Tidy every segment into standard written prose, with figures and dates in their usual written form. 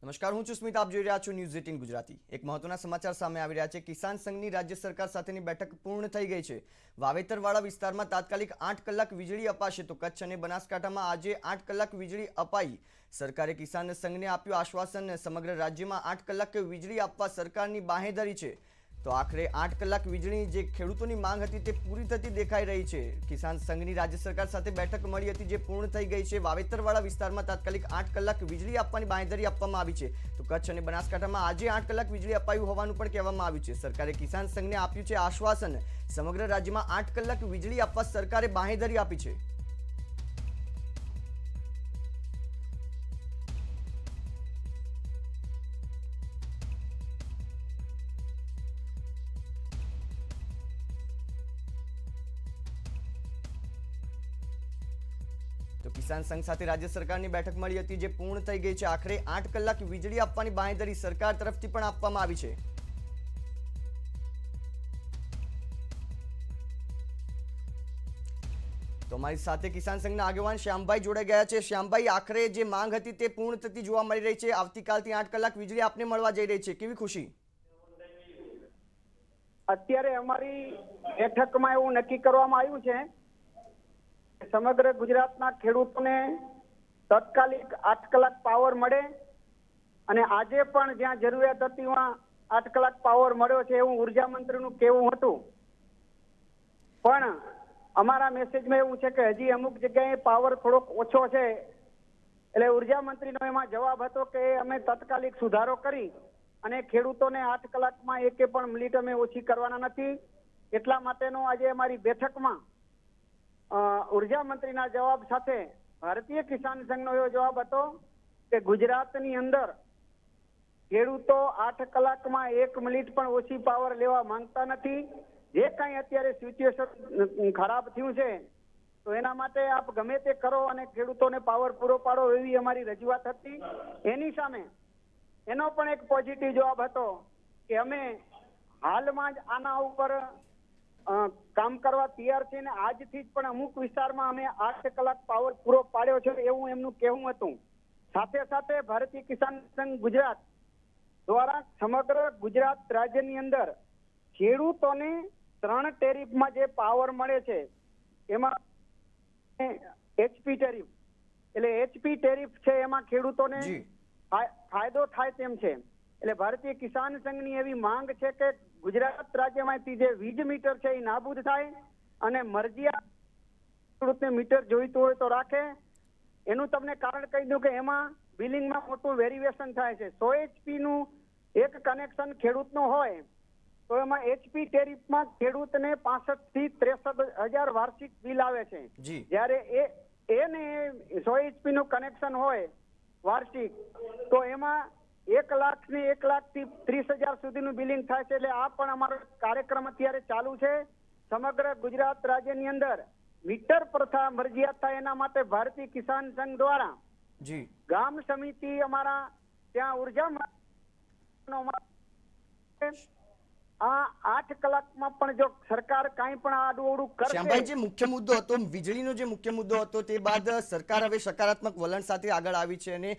નમસ્કાર, હું છું સ્મિત. આપ જોઈ રહ્યા છો ન્યૂઝ 18 ગુજરાતી. એક મહત્વના સમાચાર સામે આવી રહ્યા છે. કિસાન સંઘની રાજ્ય સરકાર સાથેની બેઠક પૂર્ણ થઈ ગઈ છે. વાવેતરવાળા વિસ્તારમાં તાત્કાલિક 8 કલાક વીજળી અપાશે તો કચ્છ અને બનાસકાંઠામાં આજે 8 કલાક વીજળી અપાઈ. સરકારે કિસાન સંઘને આપ્યું આશ્વાસન. સમગ્ર રાજ્યમાં 8 કલાક વીજળી આપવા સરકારની બાંહેધરી છે. તો આખરે 8 કલાક વીજળી જે ખેડૂતોની માંગ હતી તે પૂરી થતી દેખાઈ રહી છે. કિસાન સંઘની રાજ્ય સરકાર સાથે બેઠક મળી હતી જે પૂર્ણ થઈ ગઈ છે. વાવેતરવાળા વિસ્તારમાં તાત્કાલિક 8 કલાક વીજળી આપવાની બાંહેધરી આપવામાં આવી છે. તો કચ્છ અને બનાસકાંઠામાં આજે 8 કલાક વીજળી અપાયું હોવાનું પણ કહેવામાં આવ્યું છે. સરકારે કિસાન સંઘને આપ્યું છે આશ્વાસન. સમગ્ર રાજ્યમાં 8 કલાક વીજળી આપવા સરકારે બાંહેધરી આપી છે. તો કિસાન સંઘ સાથે રાજ્ય સરકારની બેઠક મળી હતી જે પૂર્ણ થઈ ગઈ છે. આખરે 8 કલાક વીજળી આપવાની બાંહેધરી સરકાર તરફથી પણ આપવામાં આવી છે. તો અમારી સાથે કિસાન સંઘના આગેવાન શ્યામભાઈ જોડાઈ ગયા છે. શ્યામભાઈ, આખરે જે માંગ હતી તે પૂર્ણ થતી જોવા મળી રહી છે. આવતીકાલથી 8 કલાક વીજળી આપને મળવા જઈ રહી છે. કેવી ખુશી? અત્યારે અમારી બેઠકમાં એવું નક્કી કરવામાં આવ્યું છે સમગ્ર ગુજરાતના ખેડૂતોને તાત્કાલિક 8 કલાક પાવર મળે અને આજે પણ જ્યાં જરૂરિયાત હતી ત્યાં 8 કલાક પાવર મળ્યો છે એવું ઉર્જા મંત્રીનું કહેવું હતું. પણ અમારા મેસેજમાં એવું છે કે હજી અમુક જગ્યાએ પાવર થોડોક ઓછો છે. એટલે ઉર્જા મંત્રીનો એમાં જવાબ હતો કે અમે તાત્કાલિક સુધારો કરી અને ખેડૂતોને 8 કલાકમાં એકે પણ મિનિટ અમે ઓછી કરવાના નથી. એટલા માટેનો આજે અમારી બેઠકમાં ઉર્જા મંત્રીના જવાબ સાથે ભારતીય કિસાન સંઘનો એવો જવાબ હતો કે ગુજરાતની અંદર ખેડૂતો 8 કલાકમાં 1 મિનિટ પણ ઓછી પાવર લેવા માંગતા નથી. જે કાંઈ અત્યારે સિચ્યુએશન ખરાબ થયું છે તો એના માટે આપ ગમે તે કરો અને ખેડૂતોને પાવર પૂરો પાડો એવી અમારી રજૂઆત હતી. એની સામે એનો પણ એક પોઝિટિવ જવાબ હતો કે અમે હાલમાં જ આના ઉપર કામ કરવા તૈયાર છે અને આજથી જ પણ અમુક વિસ્તારમાં અમે 8 કલાક પાવર પૂરો પાડ્યો છે એવું એમનું કહેવું હતું. સાથે સાથે ભારતીય કિસાન સંઘ ગુજરાત દ્વારા સમગ્ર ગુજરાત રાજ્યની અંદર ખેડૂતોને 3 ટેરિફમાં જે પાવર મળે છે એમાં એચપી ટેરિફ એટલે એચપી ટેરિફ છે એમાં ખેડૂતોને ફાયદો થાય તેમ છે. એટલે ભારતીય કિસાન સંઘની એવી માંગ છે કે ગુજરાત રાજ્યમાંથી જે વીજ મીટર છે એ નાબૂદ થાય અને મરજિયાત ખેડૂતને મીટર જોઈતું હોય તો રાખે. એનું તમને કારણ કહી દઉં કે એમાં બિલિંગમાં મોટું વેરિએશન થાય છે. 100 HP નું એક કનેક્શન ખેડૂતનું હોય તો એમાં એચપી ટેરિફમાં ખેડૂતને 65 થી 63,000 વાર્ષિક બિલ આવે છે. જ્યારે એને 100 HP નું કનેક્શન હોય વાર્ષિક તો એમાં 1 લાખ થી 30,000 સુધીનું બિલિંગ થાય છે. એટલે આ પણ અમારો કાર્યક્રમ અત્યારે ચાલુ છે. સમગ્ર ગુજરાત રાજ્યની અંદર મીટર પ્રથા મરજિયાત થાય એના માટે ભારતીય કિસાન સંઘ દ્વારા ગામ સમિતિ અમારા ત્યાં ઉર્જા આ 8 કલાકમાં પણ જો સરકાર કાંઈ પણ આડું કરશે. શ્યામભાઈ, જે મુખ્ય મુદ્દો હતો વીજળીનો, જે મુખ્ય મુદ્દો હતો તે બાદ સરકાર હવે સકારાત્મક વલણ સાથે આગળ આવી છે અને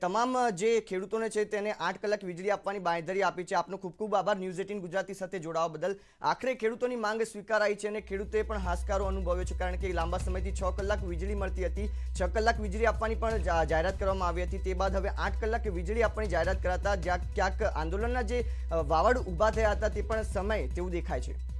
તમામ જે ખેડૂતોને છે તેને 8 કલાક વીજળી આપવાની બાંહેધરી આપી છે. આપનો ખૂબ ખૂબ આભાર ન્યૂઝ 18 ગુજરાતી સાથે જોડાવા બદલ. આખરે ખેડૂતોની માંગ સ્વીકારાઈ છે અને ખેડૂતોએ પણ હાશકારો અનુભવ્યો છે કારણ કે લાંબા સમયથી 6 કલાક વીજળી મળતી હતી. 6 કલાક વીજળી આપવાની પણ જાહેરાત કરવામાં આવી હતી. તે બાદ હવે 8 કલાક વીજળી આપવાની જાહેરાત કરાતા ક્યાંક આંદોલનના જે વાવડ ઉભા થયા હતા તે પણ સમય તેવું દેખાય છે.